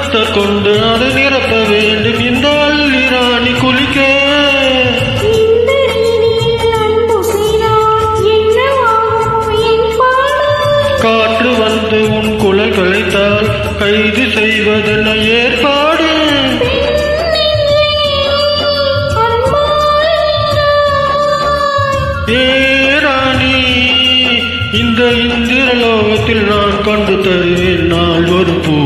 கனத்த கொண்டு அதை நிரப்ப வேண்டும். இந்த அள்ளி ராணி குளிக்க காற்று வந்து உன் குழல் களைத்தால் கைது செய்வதென ஏற்பாடு. ஏ ராணி, இந்த இந்திரலோகத்தில் நான் கொண்டு தருவேன் நாள் ஒரு பூ.